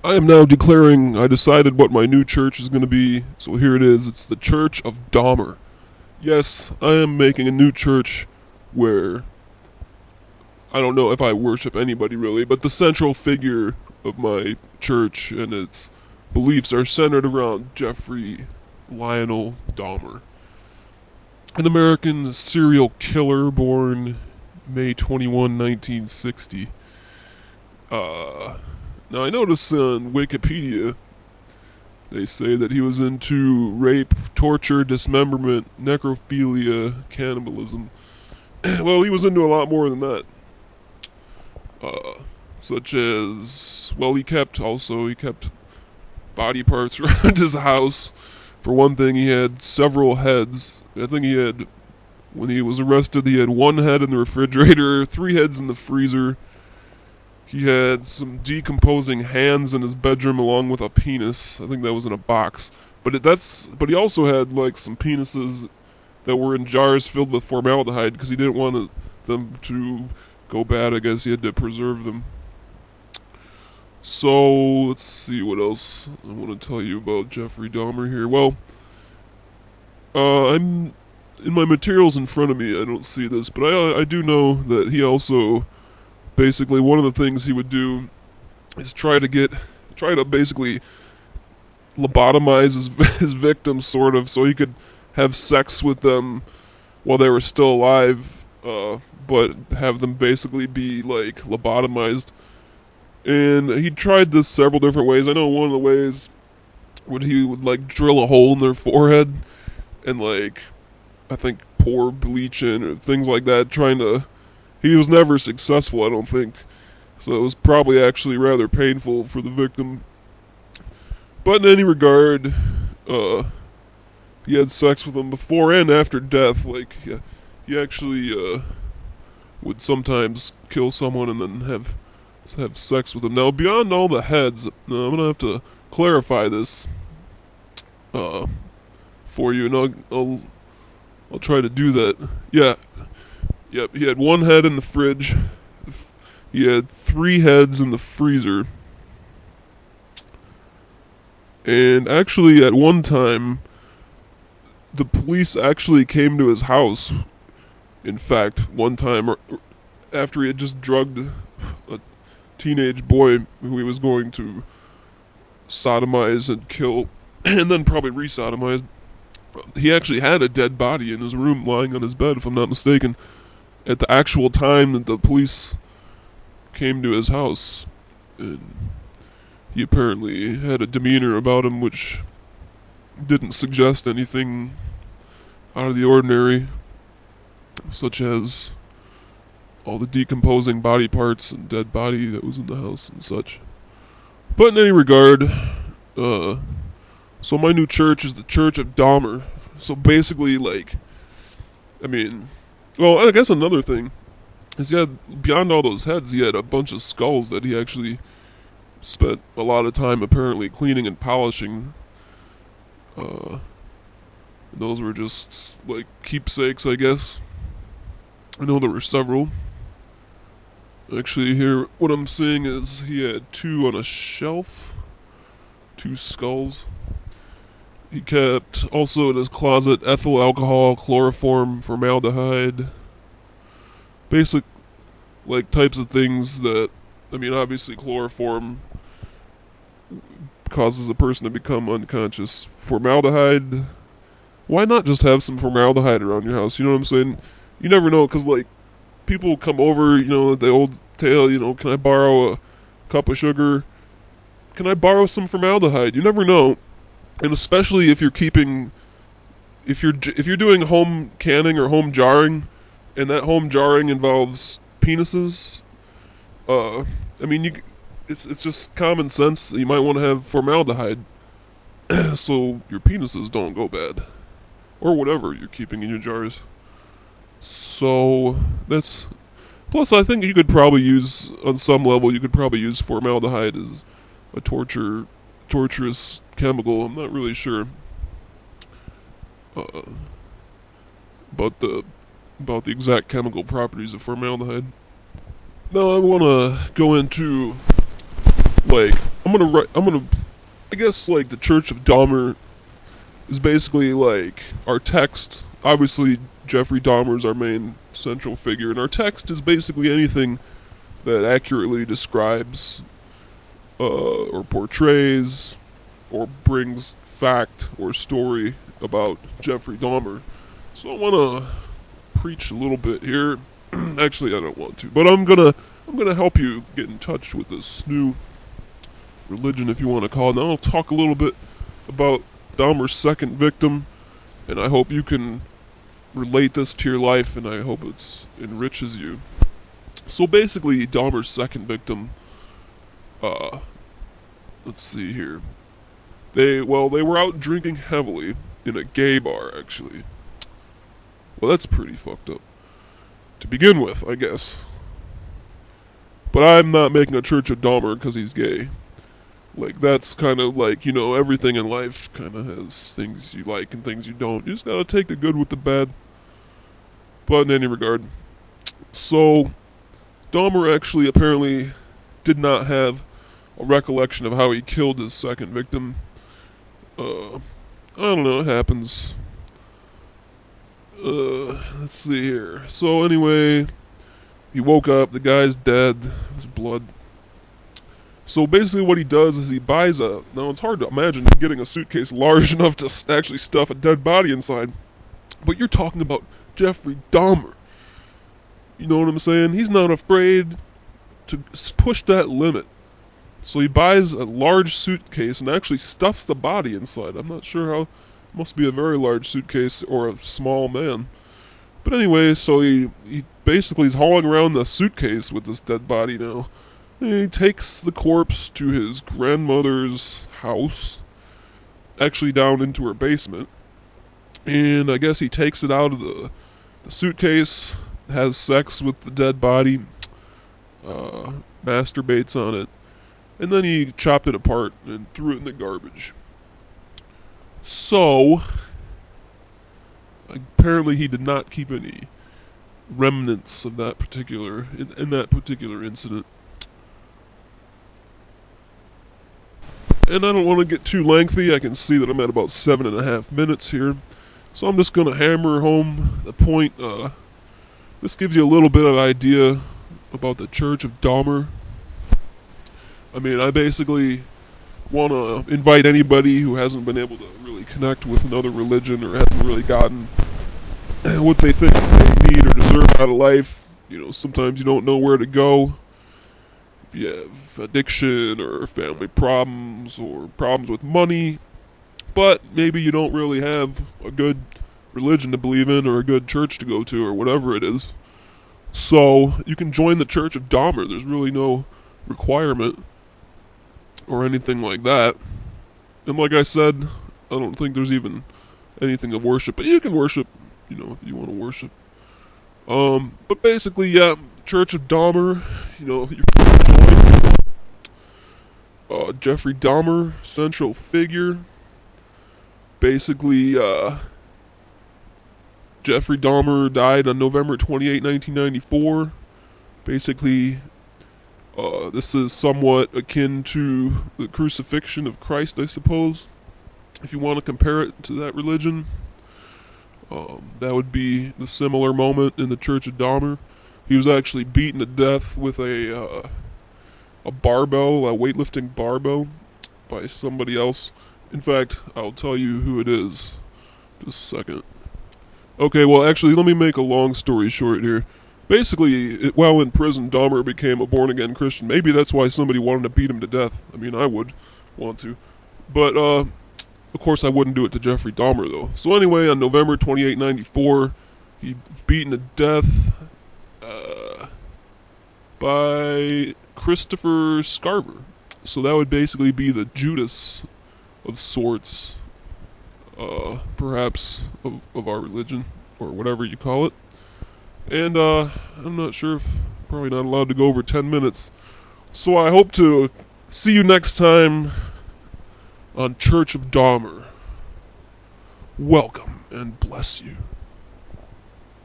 I am now declaring I decided what my new church is going to be, so here it is. It's the Church of Dahmer. Yes, I am making a new church where I don't know if I worship anybody really, but the central figure of my church and its beliefs are centered around Jeffery Lionel Dahmer, an American serial killer born May 21, 1960. Now I notice on Wikipedia they say that he was into rape, torture, dismemberment, necrophilia, cannibalism. Well, he was into a lot more than that. Such as, well, he kept body parts around his house. For one thing, he had several heads. I think when he was arrested, he had one head in the refrigerator, 3 heads in the freezer. He had some decomposing hands in his bedroom along with a penis. I think that was in a box. But he also had like some penises that were in jars filled with formaldehyde because he didn't want them to go bad. I guess he had to preserve them. So let's see what else I want to tell you about Jeffrey Dahmer here. Well, I'm in my materials in front of me. I don't see this, but I do know that he also basically one of the things he would do is try to basically lobotomize his victims, sort of, so he could have sex with them while they were still alive, but have them basically be like lobotomized. And he tried this several different ways. I know one of the ways he would like drill a hole in their forehead and like I think pour bleach in or things like that. He was never successful, I don't think. So it was probably actually rather painful for the victim. But in any regard, he had sex with them before and after death. Like, he actually would sometimes kill someone and then have sex with them. Now, beyond all the heads, I'm going to have to clarify this for you, and I'll try to do that. Yep, he had 1 head in the fridge. He had 3 heads in the freezer. And actually, at one time, the police actually came to his house. In fact, one time, after he had just drugged a teenage boy who he was going to sodomize and kill, and then probably re-sodomize, he actually had a dead body in his room lying on his bed, if I'm not mistaken, at the actual time that the police came to his house. And he apparently had a demeanor about him which didn't suggest anything out of the ordinary, such as all the decomposing body parts and dead body that was in the house and such. But in any regard, so my new church is the Church of Dahmer. So basically, like, I guess another thing is beyond all those heads, he had a bunch of skulls that he actually spent a lot of time apparently cleaning and polishing. Those were just like keepsakes, I guess. I know there were several. Actually, here, what I'm seeing is he had 2 on a shelf. 2 skulls. He kept, also in his closet, ethyl alcohol, chloroform, formaldehyde. Basic, like, types of things that, obviously chloroform causes a person to become unconscious. Formaldehyde, why not just have some formaldehyde around your house? You know what I'm saying? You never know, because, like, people come over, the old tale, can I borrow a cup of sugar? Can I borrow some formaldehyde? You never know. And especially if you're doing home canning or home jarring, and that home jarring involves penises, it's just common sense. You might want to have formaldehyde so your penises don't go bad, or whatever you're keeping in your jars. So that's. Plus, I think you could probably use, on some level, formaldehyde as a torturous chemical. I'm not really sure about the exact chemical properties of formaldehyde. Now I want to go into, like, I'm I guess, like, the Church of Dahmer is basically, like, our text. Obviously, Jeffrey Dahmer is our main central figure, and our text is basically anything that accurately describes, or portrays, or brings fact or story about Jeffrey Dahmer. So I want to preach a little bit here. Actually, I don't want to, but I'm gonna help you get in touch with this new religion, if you want to call it. Now I'll talk a little bit about Dahmer's second victim, and I hope you can relate this to your life, and I hope it enriches you. So basically, Dahmer's second victim, let's see here. They were out drinking heavily in a gay bar, actually. Well, that's pretty fucked up to begin with, I guess. But I'm not making a Church of Dahmer because he's gay. Like, that's kind of like, everything in life kind of has things you like and things you don't. You just gotta take the good with the bad. But in any regard. So, Dahmer actually apparently did not have a recollection of how he killed his second victim. I don't know, it happens. Let's see here. So anyway, he woke up, the guy's dead, there's blood. So basically what he does is he buys now it's hard to imagine getting a suitcase large enough to actually stuff a dead body inside. But you're talking about Jeffrey Dahmer. You know what I'm saying? He's not afraid to push that limit. So he buys a large suitcase and actually stuffs the body inside. I'm not sure how. It must be a very large suitcase or a small man. But anyway, so he basically is hauling around the suitcase with this dead body now. And he takes the corpse to his grandmother's house, actually down into her basement. And I guess he takes it out of the suitcase, has sex with the dead body, masturbates on it, and then he chopped it apart and threw it in the garbage. So, apparently he did not keep any remnants of that particular, in that particular incident. And I don't want to get too lengthy. I can see that I'm at about 7.5 minutes here. So I'm just going to hammer home the point. This gives you a little bit of idea about the Church of Dahmer. I mean, I basically want to invite anybody who hasn't been able to really connect with another religion or hasn't really gotten what they think they need or deserve out of life. Sometimes you don't know where to go. If you have addiction or family problems or problems with money, but maybe you don't really have a good religion to believe in or a good church to go to or whatever it is. So you can join the Church of Dahmer. There's really no requirement or anything like that. And like I said, I don't think there's even anything of worship, but you can worship, if you want to worship. But basically, yeah, Church of Dahmer, you can join. Jeffrey Dahmer, central figure. Basically, Jeffrey Dahmer died on November 28, 1994. Basically, this is somewhat akin to the crucifixion of Christ, I suppose. If you want to compare it to that religion, that would be the similar moment in the Church of Dahmer. He was actually beaten to death with a barbell, a weightlifting barbell, by somebody else. In fact, I'll tell you who it is. Just a second. Okay, well, actually, let me make a long story short here. Basically, while in prison, Dahmer became a born-again Christian. Maybe that's why somebody wanted to beat him to death. I mean, I would want to. But, of course, I wouldn't do it to Jeffrey Dahmer, though. So anyway, on November 28, 94, he beaten to death by Christopher Scarver. So that would basically be the Judas of sorts, perhaps, of our religion, or whatever you call it. And, I'm not sure if, probably not allowed to go over 10 minutes. So I hope to see you next time on Church of Dahmer. Welcome, and bless you.